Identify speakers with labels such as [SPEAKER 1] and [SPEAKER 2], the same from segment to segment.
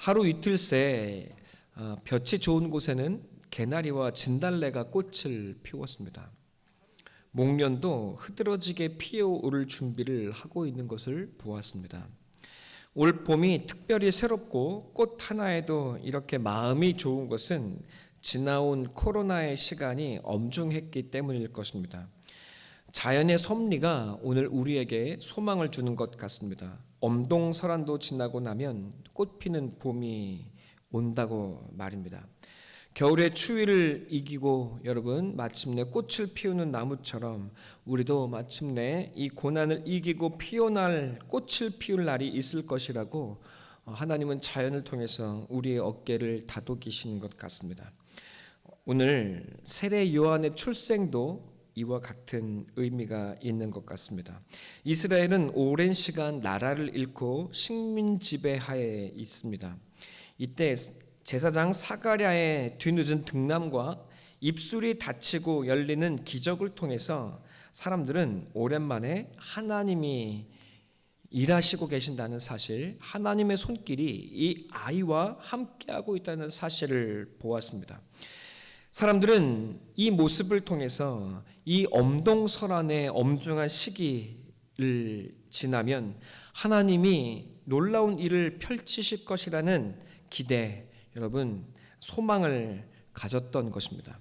[SPEAKER 1] 하루 이틀 새 볕이 좋은 곳에는 개나리와 진달래가 꽃을 피웠습니다. 목련도 흐드러지게 피어오를 준비를 하고 있는 것을 보았습니다. 올 봄이 특별히 새롭고 꽃 하나에도 이렇게 마음이 좋은 것은 지나온 코로나의 시간이 엄중했기 때문일 것입니다. 자연의 섭리가 오늘 우리에게 소망을 주는 것 같습니다. 엄동설한도 지나고 나면 꽃 피는 봄이 온다고 말입니다. 겨울의 추위를 이기고 여러분 마침내 꽃을 피우는 나무처럼 우리도 마침내 이 고난을 이기고 피어날 꽃을 피울 날이 있을 것이라고 하나님은 자연을 통해서 우리의 어깨를 다독이시는 것 같습니다. 오늘 세례 요한의 출생도 이와 같은 의미가 있는 것 같습니다. 이스라엘은 오랜 시간 나라를 잃고 식민 지배하에 있습니다. 이때 제사장 사가랴의 뒤늦은 등남과 입술이 닫히고 열리는 기적을 통해서 사람들은 오랜만에 하나님이 일하시고 계신다는 사실, 하나님의 손길이 이 아이와 함께하고 있다는 사실을 보았습니다. 사람들은 이 모습을 통해서 이 엄동설한의 엄중한 시기를 지나면 하나님이 놀라운 일을 펼치실 것이라는 기대, 여러분 소망을 가졌던 것입니다.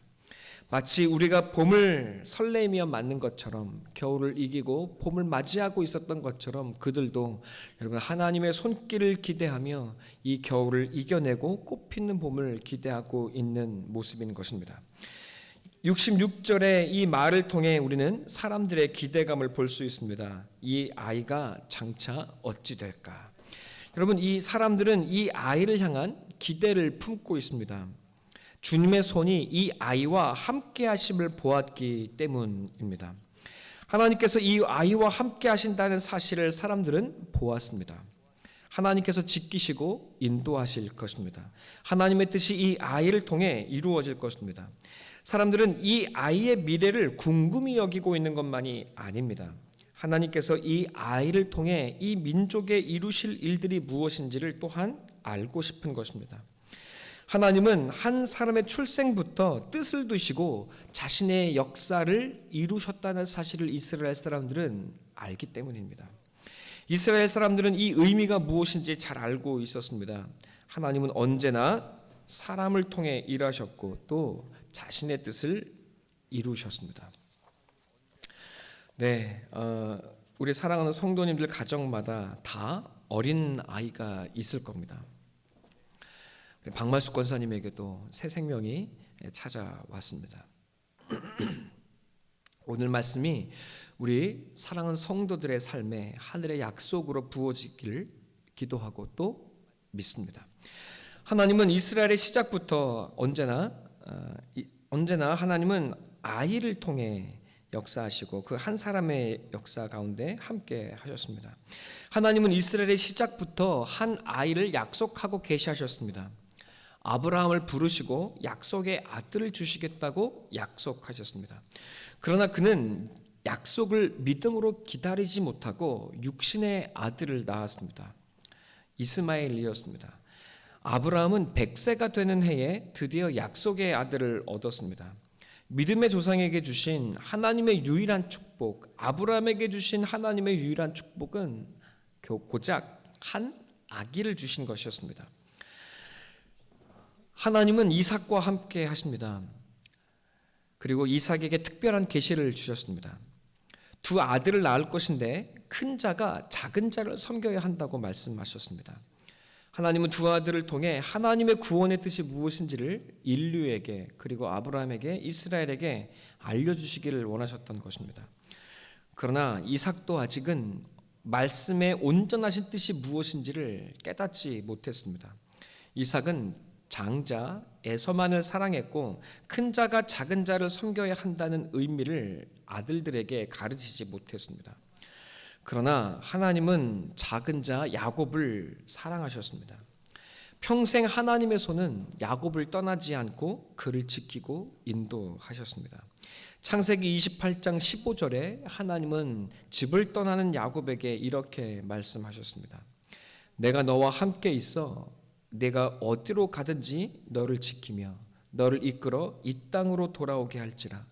[SPEAKER 1] 마치 우리가 봄을 설레며 맞는 것처럼 겨울을 이기고 봄을 맞이하고 있었던 것처럼 그들도 여러분 하나님의 손길을 기대하며 이 겨울을 이겨내고 꽃피는 봄을 기대하고 있는 모습인 것입니다. 66절의 이 말을 통해 우리는 사람들의 기대감을 볼 수 있습니다. 이 아이가 장차 어찌 될까? 여러분 이 사람들은 이 아이를 향한 기대를 품고 있습니다. 주님의 손이 이 아이와 함께 하심을 보았기 때문입니다. 하나님께서 이 아이와 함께 하신다는 사실을 사람들은 보았습니다. 하나님께서 지키시고 인도하실 것입니다. 하나님의 뜻이 이 아이를 통해 이루어질 것입니다. 사람들은 이 아이의 미래를 궁금히 여기고 있는 것만이 아닙니다. 하나님께서 이 아이를 통해 이 민족에 이루실 일들이 무엇인지를 또한 알고 싶은 것입니다. 하나님은 한 사람의 출생부터 뜻을 두시고 자신의 역사를 이루셨다는 사실을 이스라엘 사람들은 알기 때문입니다. 이스라엘 사람들은 이 의미가 무엇인지 잘 알고 있었습니다. 하나님은 언제나 사람을 통해 일하셨고 또 자신의 뜻을 이루셨습니다. 네, 우리 사랑하는 성도님들 가정마다 다 어린 아이가 있을 겁니다. 박말숙 권사님에게도 새 생명이 찾아왔습니다. 오늘 말씀이 우리 사랑하는 성도들의 삶에 하늘의 약속으로 부어지기를 기도하고 또 믿습니다. 하나님은 이스라엘의 시작부터 언제나 하나님은 아이를 통해 역사하시고 그 한 사람의 역사 가운데 함께 하셨습니다. 하나님은 이스라엘의 시작부터 한 아이를 약속하고 계시하셨습니다. 아브라함을 부르시고 약속의 아들을 주시겠다고 약속하셨습니다. 그러나 그는 약속을 믿음으로 기다리지 못하고 육신의 아들을 낳았습니다. 이스마엘이었습니다. 아브라함은 100세가 되는 해에 드디어 약속의 아들을 얻었습니다. 믿음의 조상에게 주신 하나님의 유일한 축복, 아브라함에게 주신 하나님의 유일한 축복은 고작 한 아기를 주신 것이었습니다. 하나님은 이삭과 함께 하십니다. 그리고 이삭에게 특별한 계시를 주셨습니다. 두 아들을 낳을 것인데 큰 자가 작은 자를 섬겨야 한다고 말씀하셨습니다. 하나님은 두 아들을 통해 하나님의 구원의 뜻이 무엇인지를 인류에게 그리고 아브라함에게 이스라엘에게 알려주시기를 원하셨던 것입니다. 그러나 이삭도 아직은 말씀의 온전하신 뜻이 무엇인지를 깨닫지 못했습니다. 이삭은 장자 에서만을 사랑했고 큰 자가 작은 자를 섬겨야 한다는 의미를 아들들에게 가르치지 못했습니다. 그러나 하나님은 작은 자 야곱을 사랑하셨습니다. 평생 하나님의 손은 야곱을 떠나지 않고 그를 지키고 인도하셨습니다. 창세기 28장 15절에 하나님은 집을 떠나는 야곱에게 이렇게 말씀하셨습니다. 내가 너와 함께 있어 내가 어디로 가든지 너를 지키며 너를 이끌어 이 땅으로 돌아오게 할지라.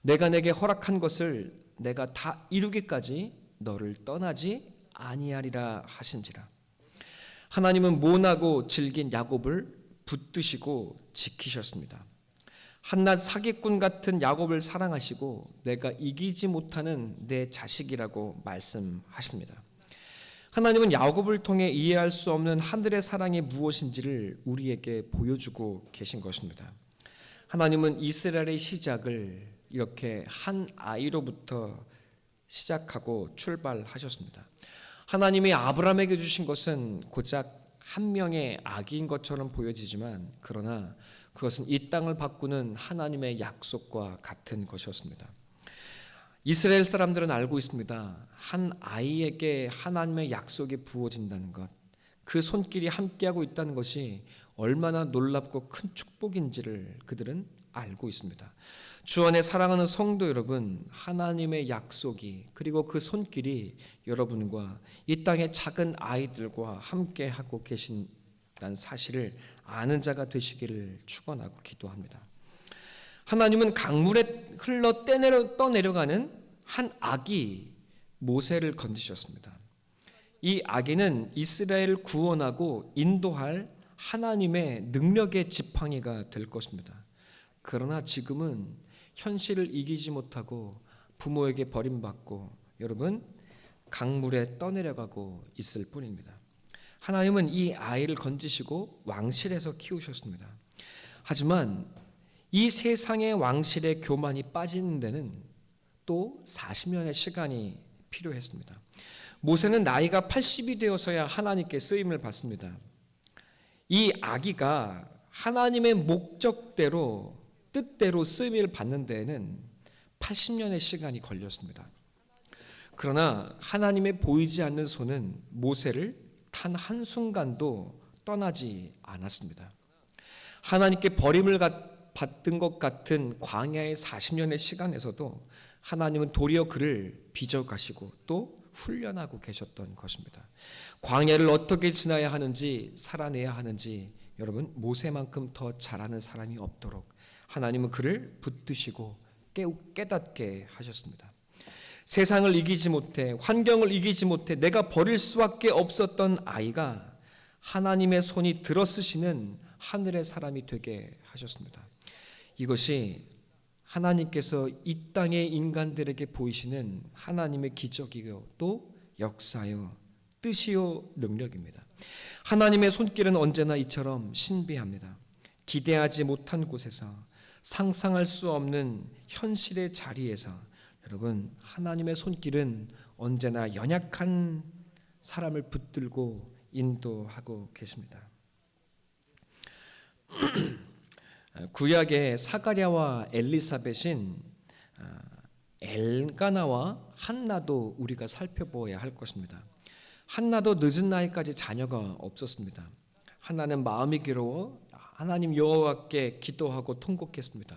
[SPEAKER 1] 내가 내게 허락한 것을 내가 다 이루기까지 너를 떠나지 아니하리라 하신지라. 하나님은 모나고 질긴 야곱을 붙드시고 지키셨습니다. 한낱 사기꾼 같은 야곱을 사랑하시고 내가 이기지 못하는 내 자식이라고 말씀하십니다. 하나님은 야곱을 통해 이해할 수 없는 하늘의 사랑이 무엇인지를 우리에게 보여주고 계신 것입니다. 하나님은 이스라엘의 시작을 이렇게 한 아이로부터 시작하고 출발하셨습니다. 하나님이 아브라함에게 주신 것은 고작 한 명의 아기인 것처럼 보여지지만 그러나 그것은 이 땅을 바꾸는 하나님의 약속과 같은 것이었습니다. 이스라엘 사람들은 알고 있습니다. 한 아이에게 하나님의 약속이 부어진다는 것, 그 손길이 함께하고 있다는 것이 얼마나 놀랍고 큰 축복인지를 그들은 알고 있습니다. 주 안에 사랑하는 성도 여러분, 하나님의 약속이 그리고 그 손길이 여러분과 이 땅의 작은 아이들과 함께하고 계신다는 사실을 아는 자가 되시기를 축원하고 기도합니다. 하나님은 강물에 흘러 떠내려가는 한 아기 모세를 건지셨습니다. 이 아기는 이스라엘을 구원하고 인도할 하나님의 능력의 지팡이가 될 것입니다. 그러나 지금은 현실을 이기지 못하고 부모에게 버림받고 여러분 강물에 떠내려가고 있을 뿐입니다. 하나님은 이 아이를 건지시고 왕실에서 키우셨습니다. 하지만 이 세상의 왕실의 교만이 빠지는 데는 또 40년의 시간이 필요했습니다. 모세는 나이가 80이 되어서야 하나님께 쓰임을 받습니다. 이 아기가 하나님의 목적대로 뜻대로 쓰임을 받는 데에는 80년의 시간이 걸렸습니다. 그러나 하나님의 보이지 않는 손은 모세를 단 한순간도 떠나지 않았습니다. 하나님께 버림을 받은 것 같은 광야의 40년의 시간에서도 하나님은 도리어 그를 빚어가시고 또 훈련하고 계셨던 것입니다. 광야를 어떻게 지나야 하는지 살아내야 하는지 여러분 모세만큼 더 잘하는 사람이 없도록 하나님은 그를 붙드시고 깨닫게 하셨습니다. 세상을 이기지 못해 환경을 이기지 못해 내가 버릴 수밖에 없었던 아이가 하나님의 손이 들어쓰시는 하늘의 사람이 되게 하셨습니다. 이것이 하나님께서 이 땅의 인간들에게 보이시는 하나님의 기적이요 또 역사요 뜻이요 능력입니다. 하나님의 손길은 언제나 이처럼 신비합니다. 기대하지 못한 곳에서 상상할 수 없는 현실의 자리에서 여러분 하나님의 손길은 언제나 연약한 사람을 붙들고 인도하고 계십니다. 구약의 사가랴와 엘리사벳인 엘가나와 한나도 우리가 살펴보아야 할 것입니다. 한나도 늦은 나이까지 자녀가 없었습니다. 한나는 마음이 괴로워 하나님 여호와께 기도하고 통곡했습니다.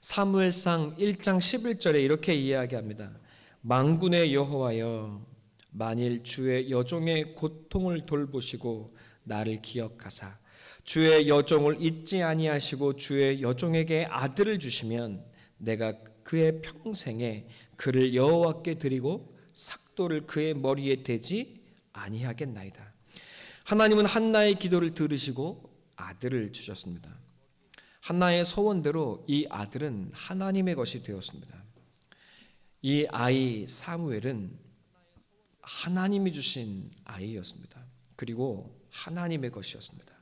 [SPEAKER 1] 사무엘상 1장 11절에 이렇게 이야기합니다. 만군의 여호와여 만일 주의 여종의 고통을 돌보시고 나를 기억하사 주의 여종을 잊지 아니하시고 주의 여종에게 아들을 주시면 내가 그의 평생에 그를 여호와께 드리고 삭도를 그의 머리에 대지 아니하겠나이다. 하나님은 한나의 기도를 들으시고 아들을 주셨습니다. 한나의 소원대로 이 아들은 하나님의 것이 되었습니다. 이 아이 사무엘은 하나님이 주신 아이였습니다. 그리고 하나님의 것이었습니다.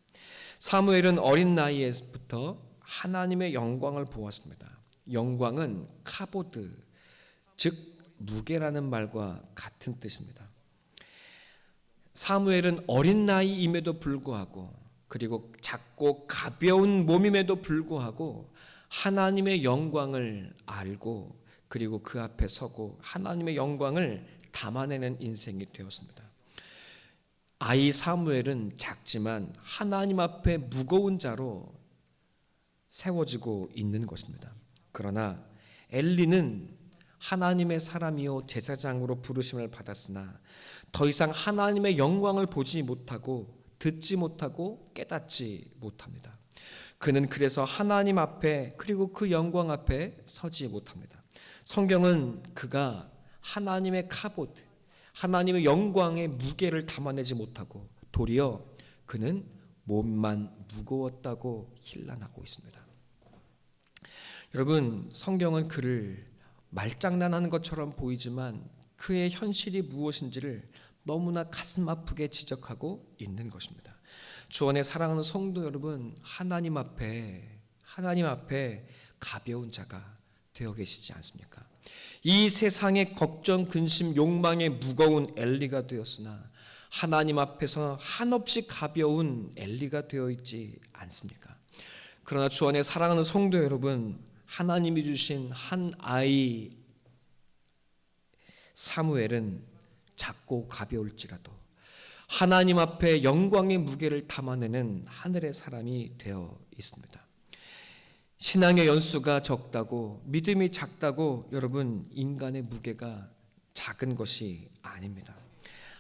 [SPEAKER 1] 사무엘은 어린 나이에부터 하나님의 영광을 보았습니다. 영광은 카보드, 즉 무게라는 말과 같은 뜻입니다. 사무엘은 어린 나이임에도 불구하고 그리고 작고 가벼운 몸임에도 불구하고 하나님의 영광을 알고 그리고 그 앞에 서고 하나님의 영광을 담아내는 인생이 되었습니다. 아이 사무엘은 작지만 하나님 앞에 무거운 자로 세워지고 있는 것입니다. 그러나 엘리는 하나님의 사람이요 제사장으로 부르심을 받았으나 더 이상 하나님의 영광을 보지 못하고 듣지 못하고 깨닫지 못합니다. 그는 그래서 하나님 앞에 그리고 그 영광 앞에 서지 못합니다. 성경은 그가 하나님의 카봇, 하나님의 영광의 무게를 담아내지 못하고 도리어 그는 몸만 무거웠다고 힐난하고 있습니다. 여러분, 성경은 그를 말장난하는 것처럼 보이지만 그의 현실이 무엇인지를 너무나 가슴 아프게 지적하고 있는 것입니다. 주 안에 사랑하는 성도 여러분, 하나님 앞에 가벼운 자가 되어 계시지 않습니까? 이 세상의 걱정, 근심, 욕망에 무거운 엘리가 되었으나 하나님 앞에서 한없이 가벼운 엘리가 되어 있지 않습니까? 그러나 주 안에 사랑하는 성도 여러분, 하나님이 주신 한 아이 사무엘은 작고 가벼울지라도 하나님 앞에 영광의 무게를 담아내는 하늘의 사람이 되어 있습니다. 신앙의 연수가 적다고, 믿음이 작다고 여러분 인간의 무게가 작은 것이 아닙니다.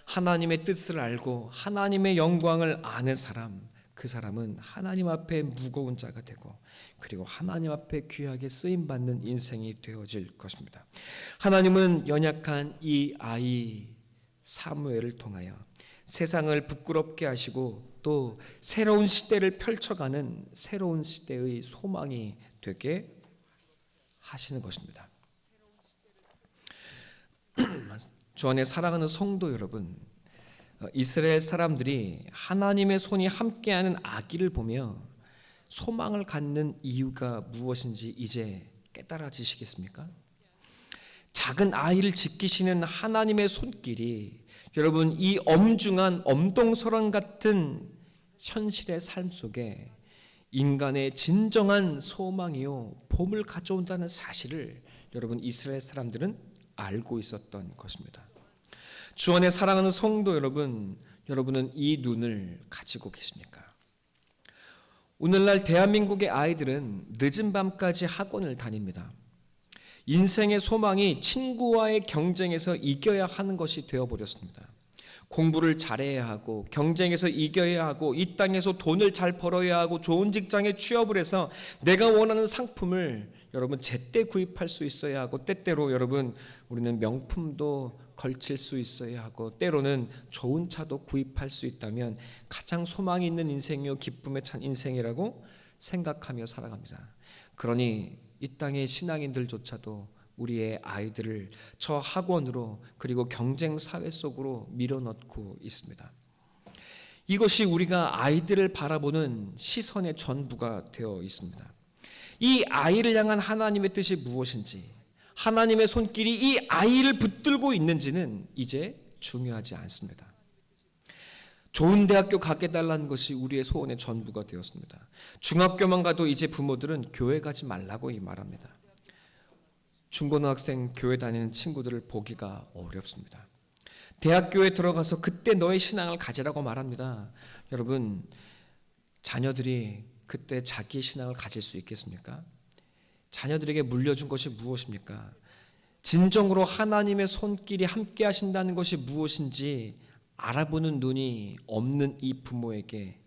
[SPEAKER 1] 하나님의 뜻을 알고 하나님의 영광을 아는 사람, 그 사람은 하나님 앞에 무거운 자가 되고 그리고 하나님 앞에 귀하게 쓰임받는 인생이 되어질 것입니다. 하나님은 연약한 이 아이 사무엘을 통하여 세상을 부끄럽게 하시고 또 새로운 시대를 펼쳐가는 새로운 시대의 소망이 되게 하시는 것입니다. 주 안에 사랑하는 성도 여러분, 이스라엘 사람들이 하나님의 손이 함께하는 아기를 보며 소망을 갖는 이유가 무엇인지 이제 깨달아지시겠습니까? 작은 아이를 지키시는 하나님의 손길이 여러분 이 엄중한 엄동설원 같은 현실의 삶 속에 인간의 진정한 소망이요 봄을 가져온다는 사실을 여러분 이스라엘 사람들은 알고 있었던 것입니다. 주 안에 사랑하는 성도 여러분, 여러분은 이 눈을 가지고 계십니까? 오늘날 대한민국의 아이들은 늦은 밤까지 학원을 다닙니다. 인생의 소망이 친구와의 경쟁에서 이겨야 하는 것이 되어버렸습니다. 공부를 잘해야 하고 경쟁에서 이겨야 하고 이 땅에서 돈을 잘 벌어야 하고 좋은 직장에 취업을 해서 내가 원하는 상품을 여러분 제때 구입할 수 있어야 하고 때때로 여러분 우리는 명품도 걸칠 수 있어야 하고 때로는 좋은 차도 구입할 수 있다면 가장 소망이 있는 인생이요 기쁨에 찬 인생이라고 생각하며 살아갑니다. 그러니 이 땅의 신앙인들조차도 우리의 아이들을 저 학원으로 그리고 경쟁 사회 속으로 밀어넣고 있습니다. 이것이 우리가 아이들을 바라보는 시선의 전부가 되어 있습니다. 이 아이를 향한 하나님의 뜻이 무엇인지, 하나님의 손길이 이 아이를 붙들고 있는지는 이제 중요하지 않습니다. 좋은 대학교 가게 해달라는 것이 우리의 소원의 전부가 되었습니다. 중학교만 가도 이제 부모들은 교회 가지 말라고 말합니다. 중고등학생 교회 다니는 친구들을 보기가 어렵습니다. 대학교에 들어가서 그때 너의 신앙을 가지라고 말합니다. 여러분, 자녀들이 그때 자기의 신앙을 가질 수 있겠습니까? 자녀들에게 물려준 것이 무엇입니까? 진정으로 하나님의 손길이 함께 하신다는 것이 무엇인지 알아보는 눈이 없는 이 부모에게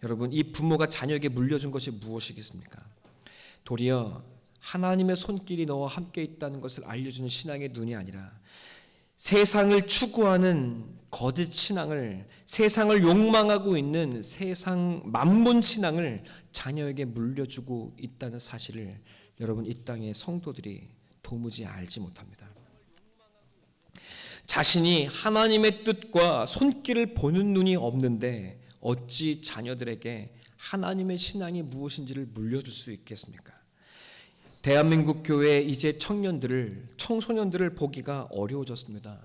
[SPEAKER 1] 여러분 이 부모가 자녀에게 물려준 것이 무엇이겠습니까? 도리어 하나님의 손길이 너와 함께 있다는 것을 알려주는 신앙의 눈이 아니라 세상을 추구하는 거짓 신앙을, 세상을 욕망하고 있는 세상 만몬 신앙을 자녀에게 물려주고 있다는 사실을 여러분 이 땅의 성도들이 도무지 알지 못합니다. 자신이 하나님의 뜻과 손길을 보는 눈이 없는데 어찌 자녀들에게 하나님의 신앙이 무엇인지를 물려줄 수 있겠습니까? 대한민국 교회의 이제 청소년들을 보기가 어려워졌습니다.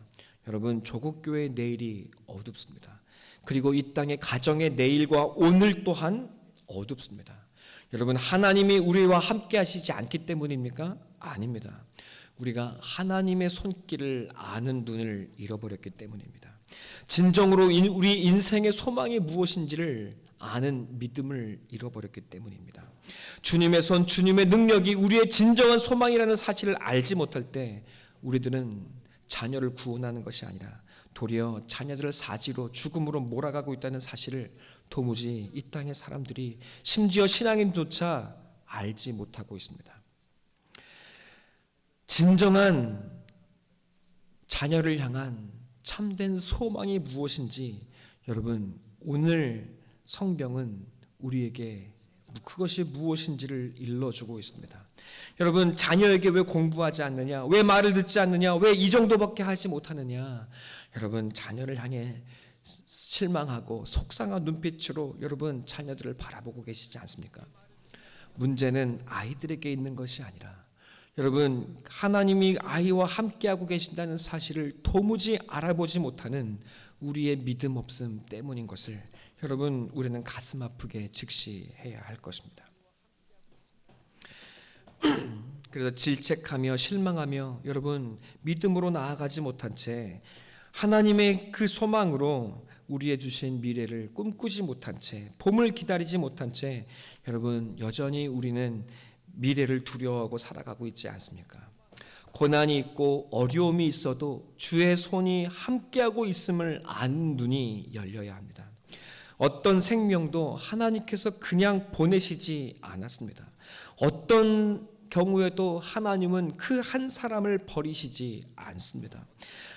[SPEAKER 1] 여러분, 조국 교회의 내일이 어둡습니다. 그리고 이 땅의 가정의 내일과 오늘 또한 어둡습니다. 여러분, 하나님이 우리와 함께 하시지 않기 때문입니까? 아닙니다. 우리가 하나님의 손길을 아는 눈을 잃어버렸기 때문입니다. 진정으로 우리 인생의 소망이 무엇인지를 아는 믿음을 잃어버렸기 때문입니다. 주님의 손, 주님의 능력이 우리의 진정한 소망이라는 사실을 알지 못할 때 우리들은 자녀를 구원하는 것이 아니라 도리어 자녀들을 사지로 죽음으로 몰아가고 있다는 사실을 도무지 이 땅의 사람들이, 심지어 신앙인조차 알지 못하고 있습니다. 진정한 자녀를 향한 참된 소망이 무엇인지 여러분, 오늘 성경은 우리에게 그것이 무엇인지를 일러주고 있습니다. 여러분, 자녀에게 왜 공부하지 않느냐, 왜 말을 듣지 않느냐, 왜 이 정도밖에 하지 못하느냐, 여러분 자녀를 향해 실망하고 속상한 눈빛으로 여러분 자녀들을 바라보고 계시지 않습니까? 문제는 아이들에게 있는 것이 아니라 여러분, 하나님이 아이와 함께하고 계신다는 사실을 도무지 알아보지 못하는 우리의 믿음 없음 때문인 것을 여러분, 우리는 가슴 아프게 직시해야 할 것입니다. 그래서 질책하며 실망하며 여러분, 믿음으로 나아가지 못한 채, 하나님의 그 소망으로 우리의 주신 미래를 꿈꾸지 못한 채, 봄을 기다리지 못한 채 여러분, 여전히 우리는 미래를 두려워하고 살아가고 있지 않습니까? 고난이 있고 어려움이 있어도 주의 손이 함께하고 있음을 아는 눈이 열려야 합니다. 어떤 생명도 하나님께서 그냥 보내시지 않았습니다. 어떤 경우에도 하나님은 그 한 사람을 버리시지 않습니다.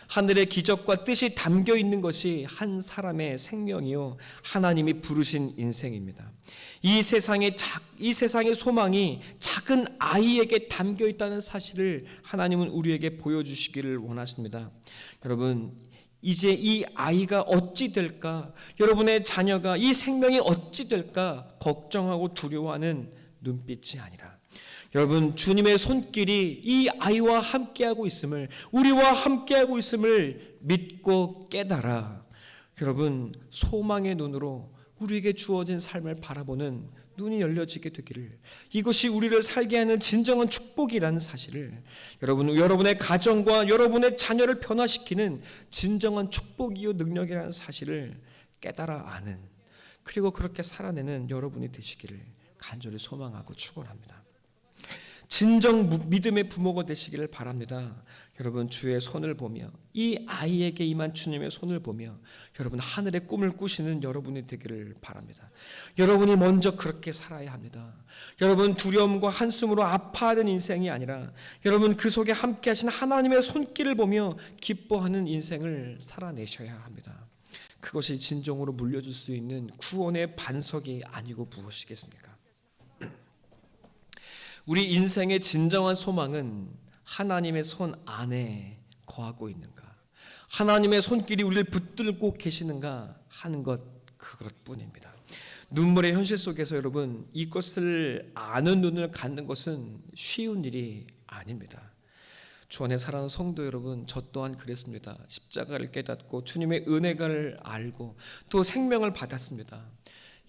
[SPEAKER 1] 하늘의 기적과 뜻이 담겨 있는 것이 한 사람의 생명이요, 하나님이 부르신 인생입니다. 이 세상의 소망이 작은 아이에게 담겨 있다는 사실을 하나님은 우리에게 보여주시기를 원하십니다. 여러분, 이제 이 아이가 어찌 될까, 여러분의 자녀가 이 생명이 어찌 될까 걱정하고 두려워하는 눈빛이 아니라 여러분, 주님의 손길이 이 아이와 함께하고 있음을, 우리와 함께하고 있음을 믿고 깨달아 여러분, 소망의 눈으로 우리에게 주어진 삶을 바라보는 눈이 열려지게 되기를, 이것이 우리를 살게 하는 진정한 축복이라는 사실을 여러분의 가정과 여러분의 자녀를 변화시키는 진정한 축복이요 능력이라는 사실을 깨달아 아는, 그리고 그렇게 살아내는 여러분이 되시기를 간절히 소망하고 축원합니다. 진정 믿음의 부모가 되시기를 바랍니다. 여러분, 주의 손을 보며, 이 아이에게 임한 주님의 손을 보며 여러분, 하늘의 꿈을 꾸시는 여러분이 되기를 바랍니다. 여러분이 먼저 그렇게 살아야 합니다. 여러분, 두려움과 한숨으로 아파하는 인생이 아니라 여러분, 그 속에 함께 하신 하나님의 손길을 보며 기뻐하는 인생을 살아내셔야 합니다. 그것이 진정으로 물려줄 수 있는 구원의 반석이 아니고 무엇이겠습니까? 우리 인생의 진정한 소망은 하나님의 손 안에 거하고 있는가, 하나님의 손길이 우리를 붙들고 계시는가 하는 것, 그것뿐입니다. 눈물의 현실 속에서 여러분, 이것을 아는 눈을 갖는 것은 쉬운 일이 아닙니다. 주 안에 사랑하는 성도 여러분, 저 또한 그랬습니다. 십자가를 깨닫고 주님의 은혜를 알고 또 생명을 받았습니다.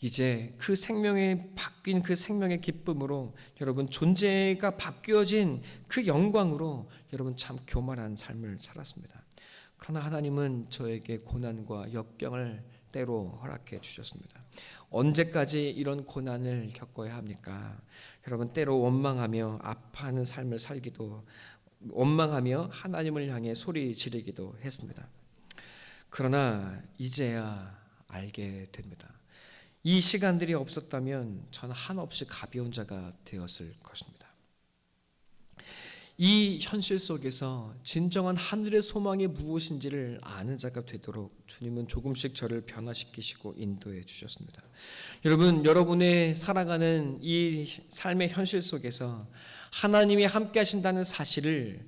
[SPEAKER 1] 이제 그 생명에 바뀐 그 생명의 기쁨으로 여러분, 존재가 바뀌어진 그 영광으로 여러분, 참 교만한 삶을 살았습니다. 그러나 하나님은 저에게 고난과 역경을 때로 허락해 주셨습니다. 언제까지 이런 고난을 겪어야 합니까? 여러분, 때로 원망하며 아파하는 삶을 살기도, 원망하며 하나님을 향해 소리 지르기도 했습니다. 그러나 이제야 알게 됩니다. 이 시간들이 없었다면 저는 한없이 가벼운 자가 되었을 것입니다. 이 현실 속에서 진정한 하늘의 소망이 무엇인지를 아는 자가 되도록 주님은 조금씩 저를 변화시키시고 인도해 주셨습니다. 여러분, 여러분의 살아가는 이 삶의 현실 속에서 하나님이 함께 하신다는 사실을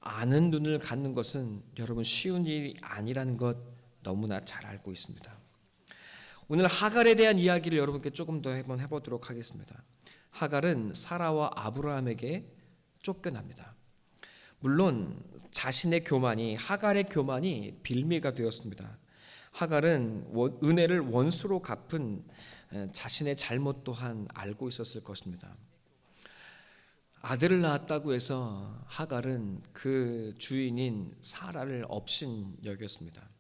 [SPEAKER 1] 아는 눈을 갖는 것은 여러분, 쉬운 일이 아니라는 것 너무나 잘 알고 있습니다. 오늘 하갈에 대한 이야기를 여러분께 조금 더 한번 해보도록 하겠습니다. 하갈은 사라와 아브라함에게 쫓겨납니다. 물론 자신의 교만이, 하갈의 교만이 빌미가 되었습니다. 하갈은 은혜를 원수로 갚은 자신의 잘못 또한 알고 있었을 것입니다. 아들을 낳았다고 해서 하갈은 그 주인인 사라를 업신 여겼습니다.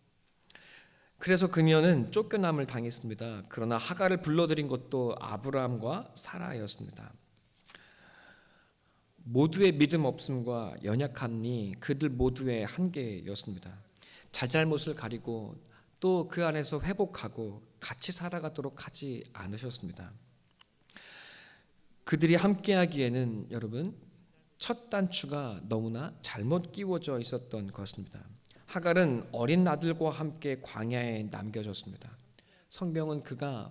[SPEAKER 1] 그래서 그녀는 쫓겨남을 당했습니다. 그러나 하갈을 불러들인 것도 아브라함과 사라였습니다. 모두의 믿음 없음과 연약함이 그들 모두의 한계였습니다. 잘잘못을 가리고 또 그 안에서 회복하고 같이 살아가도록 하지 않으셨습니다. 그들이 함께하기에는 여러분 첫 단추가 너무나 잘못 끼워져 있었던 것입니다. 하갈은 어린 아들과 함께 광야에 남겨졌습니다. 성경은 그가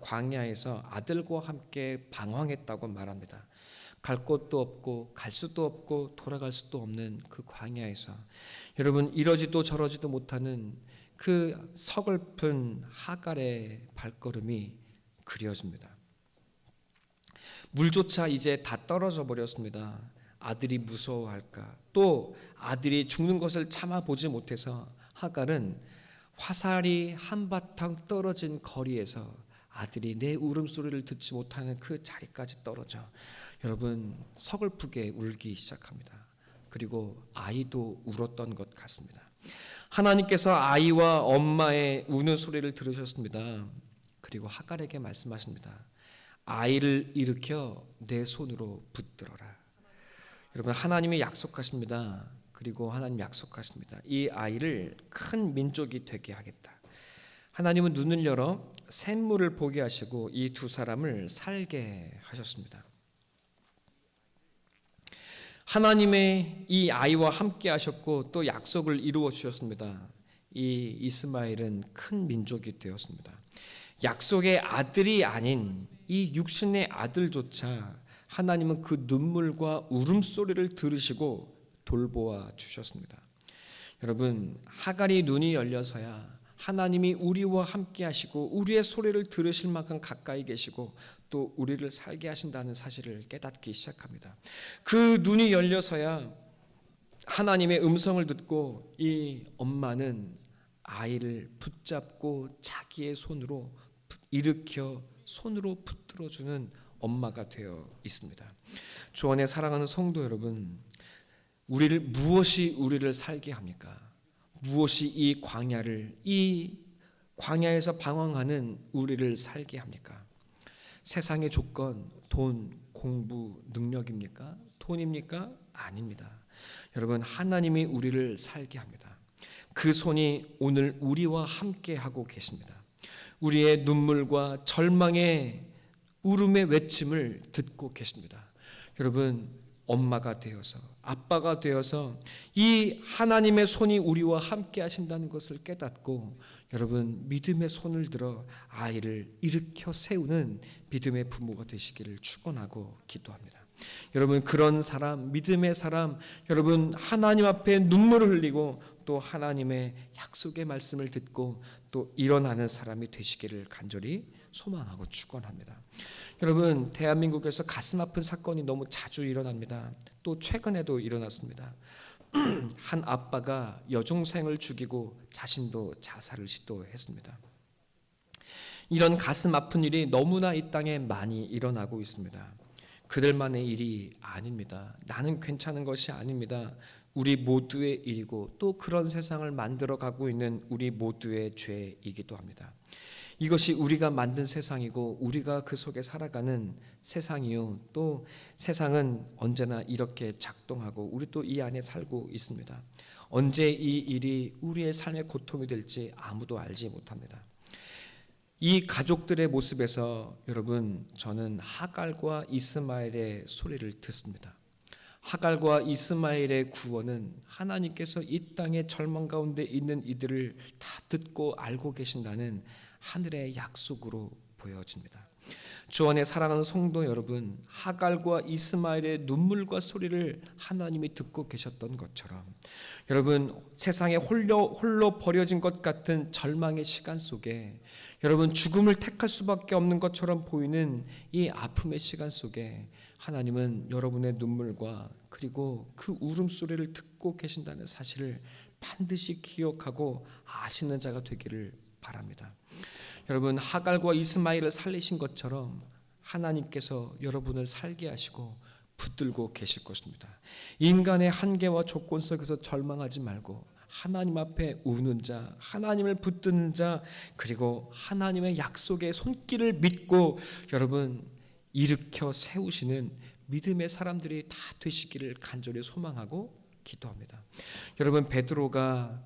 [SPEAKER 1] 광야에서 아들과 함께 방황했다고 말합니다. 갈 곳도 없고 갈 수도 없고 돌아갈 수도 없는 그 광야에서 여러분 이러지도 저러지도 못하는 그 서글픈 하갈의 발걸음이 그려집니다. 물조차 이제 다 떨어져 버렸습니다. 아들이 무서워할까, 또 아들이 죽는 것을 참아보지 못해서 하갈은 화살이 한바탕 떨어진 거리에서 아들이 내 울음소리를 듣지 못하는 그 자리까지 떨어져 여러분 서글프게 울기 시작합니다. 그리고 아이도 울었던 것 같습니다. 하나님께서 아이와 엄마의 우는 소리를 들으셨습니다. 그리고 하갈에게 말씀하십니다. 아이를 일으켜 내 손으로 붙들어라. 여러분 하나님이 약속하십니다. 그리고 하나님 약속하십니다. 이 아이를 큰 민족이 되게 하겠다. 하나님은 눈을 열어 샘물을 보게 하시고 이 두 사람을 살게 하셨습니다. 하나님의 이 아이와 함께 하셨고 또 약속을 이루어 주셨습니다. 이 이스마엘은 큰 민족이 되었습니다. 약속의 아들이 아닌 이 육신의 아들조차 하나님은 그 눈물과 울음소리를 들으시고 돌보아 주셨습니다. 여러분 하갈이 눈이 열려서야 하나님이 우리와 함께 하시고 우리의 소리를 들으실 만큼 가까이 계시고 또 우리를 살게 하신다는 사실을 깨닫기 시작합니다. 그 눈이 열려서야 하나님의 음성을 듣고 이 엄마는 아이를 붙잡고 자기의 손으로 일으켜 손으로 붙들어주는 엄마가 되어 있습니다. 주 안에 사랑하는 성도 여러분, 무엇이 우리를 살게 합니까? 무엇이 이 광야에서 방황하는 우리를 살게 합니까? 세상의 조건, 돈, 공부, 능력입니까? 돈입니까? 아닙니다. 여러분 하나님이 우리를 살게 합니다. 그 손이 오늘 우리와 함께 하고 계십니다. 우리의 눈물과 절망의 울음의 외침을 듣고 계십니다. 여러분 엄마가 되어서 아빠가 되어서 이 하나님의 손이 우리와 함께 하신다는 것을 깨닫고 여러분 믿음의 손을 들어 아이를 일으켜 세우는 믿음의 부모가 되시기를 축원하고 기도합니다. 여러분 그런 사람, 믿음의 사람, 여러분 하나님 앞에 눈물을 흘리고 또 하나님의 약속의 말씀을 듣고 또 일어나는 사람이 되시기를 간절히 소망하고 축원합니다. 여러분 대한민국에서 가슴 아픈 사건이 너무 자주 일어납니다. 또 최근에도 일어났습니다. 한 아빠가 여중생을 죽이고 자신도 자살을 시도했습니다. 이런 가슴 아픈 일이 너무나 이 땅에 많이 일어나고 있습니다. 그들만의 일이 아닙니다. 나는 괜찮은 것이 아닙니다. 우리 모두의 일이고 또 그런 세상을 만들어가고 있는 우리 모두의 죄이기도 합니다. 이것이 우리가 만든 세상이고 우리가 그 속에 살아가는 세상이요. 또 세상은 언제나 이렇게 작동하고 우리 또 이 안에 살고 있습니다. 언제 이 일이 우리의 삶의 고통이 될지 아무도 알지 못합니다. 이 가족들의 모습에서 여러분 저는 하갈과 이스마엘의 소리를 듣습니다. 하갈과 이스마엘의 구원은 하나님께서 이 땅의 절망 가운데 있는 이들을 다 듣고 알고 계신다는 하늘의 약속으로 보여집니다. 주 안에 사랑하는 성도 여러분, 하갈과 이스마엘의 눈물과 소리를 하나님이 듣고 계셨던 것처럼 여러분 세상에 홀로 버려진 것 같은 절망의 시간 속에 여러분 죽음을 택할 수밖에 없는 것처럼 보이는 이 아픔의 시간 속에 하나님은 여러분의 눈물과 그리고 그 울음소리를 듣고 계신다는 사실을 반드시 기억하고 아시는 자가 되기를 바랍니다. 여러분 하갈과 이스마엘을 살리신 것처럼 하나님께서 여러분을 살게 하시고 붙들고 계실 것입니다. 인간의 한계와 조건 속에서 절망하지 말고 하나님 앞에 우는 자, 하나님을 붙드는 자, 그리고 하나님의 약속의 손길을 믿고 여러분 일으켜 세우시는 믿음의 사람들이 다 되시기를 간절히 소망하고 기도합니다. 여러분 베드로가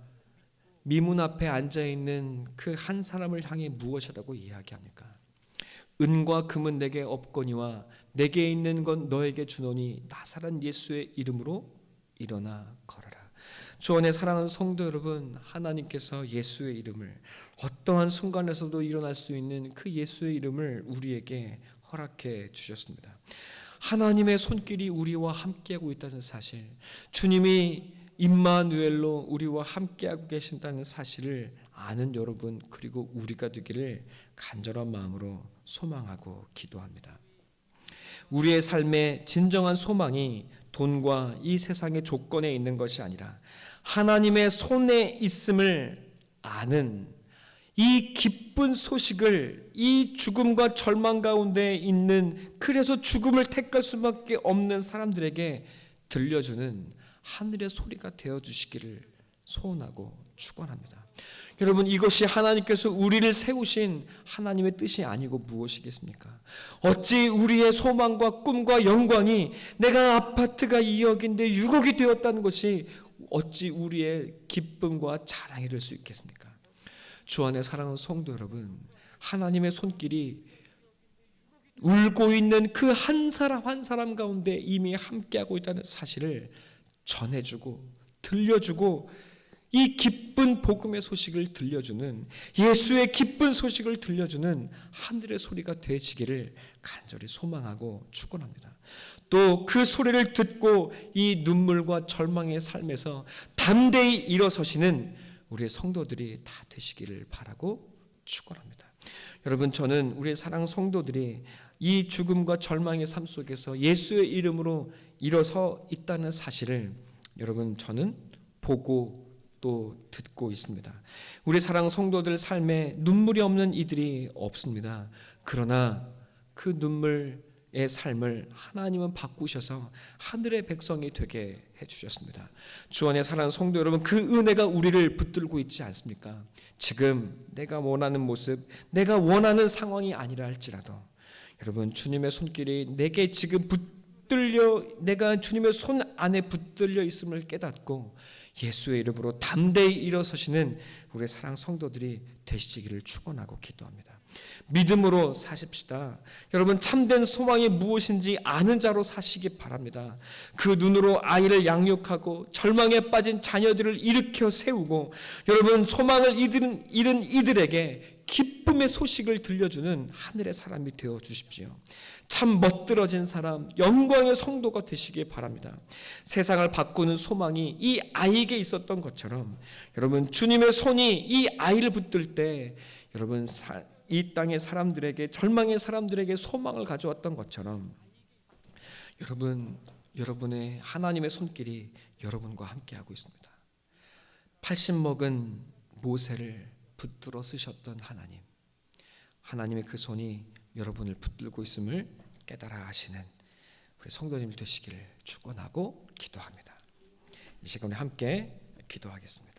[SPEAKER 1] 미문 앞에 앉아 있는 그 한 사람을 향해 무엇이라고 이야기합니까? 은과 금은 내게 없거니와 내게 있는 건 너에게 주노니 나사렛 예수의 이름으로 일어나 걸어라. 주 안에 사랑하는 성도 여러분, 하나님께서 예수의 이름을 어떠한 순간에서도 일어날 수 있는 그 예수의 이름을 우리에게 허락해 주셨습니다. 하나님의 손길이 우리와 함께하고 있다는 사실, 주님이 임마누엘로 우리와 함께하고 계신다는 사실을 아는 여러분, 그리고 우리가 되기를 간절한 마음으로 소망하고 기도합니다. 우리의 삶의 진정한 소망이 돈과 이 세상의 조건에 있는 것이 아니라 하나님의 손에 있음을 아는 이 기쁜 소식을, 이 죽음과 절망 가운데 있는, 그래서 죽음을 택할 수밖에 없는 사람들에게 들려주는 하늘의 소리가 되어주시기를 소원하고 축원합니다. 여러분, 이것이 하나님께서 우리를 세우신 하나님의 뜻이 아니고 무엇이겠습니까? 어찌 우리의 소망과 꿈과 영광이 내가 아파트가 2억인데 6억이 되었다는 것이 어찌 우리의 기쁨과 자랑이 될 수 있겠습니까? 주 안에 사랑하는 성도 여러분, 하나님의 손길이 울고 있는 그 한 사람 한 사람 가운데 이미 함께하고 있다는 사실을 전해주고 들려주고, 이 기쁜 복음의 소식을 들려주는, 예수의 기쁜 소식을 들려주는 하늘의 소리가 되시기를 간절히 소망하고 축원합니다. 또 그 소리를 듣고 이 눈물과 절망의 삶에서 담대히 일어서시는 우리의 성도들이 다 되시기를 바라고 축원합니다. 여러분, 저는 우리의 사랑 성도들이 이 죽음과 절망의 삶 속에서 예수의 이름으로 일어서 있다는 사실을 여러분, 저는 보고 또 듣고 있습니다. 우리 사랑 성도들 삶에 눈물이 없는 이들이 없습니다. 그러나 그 눈물의 삶을 하나님은 바꾸셔서 하늘의 백성이 되게 해주셨습니다. 주 안에 사랑하는 성도 여러분, 그 은혜가 우리를 붙들고 있지 않습니까? 지금 내가 원하는 모습, 내가 원하는 상황이 아니라 할지라도 여러분, 주님의 손길이 내게 지금 내가 주님의 손 안에 붙들려 있음을 깨닫고 예수의 이름으로 담대히 일어서시는 우리의 사랑 성도들이 되시기를 축원하고 기도합니다. 믿음으로 사십시다. 여러분, 참된 소망이 무엇인지 아는 자로 사시기 바랍니다. 그 눈으로 아이를 양육하고 절망에 빠진 자녀들을 일으켜 세우고, 여러분, 소망을 잃은 이들에게 기쁨의 소식을 들려주는 하늘의 사람이 되어 주십시오. 참 멋들어진 사람, 영광의 성도가 되시기 바랍니다. 세상을 바꾸는 소망이 이 아이에게 있었던 것처럼, 여러분, 주님의 손이 이 아이를 붙들 때 여러분, 이 땅의 사람들에게, 절망의 사람들에게 소망을 가져왔던 것처럼 여러분의 하나님의 손길이 여러분과 함께하고 있습니다. 80 먹은 모세를 붙들어 쓰셨던 하나님의 그 손이 여러분을 붙들고 있음을 깨달아 하시는 우리 성도님들 되시기를 축원하고 기도합니다. 이 시간에 함께 기도하겠습니다.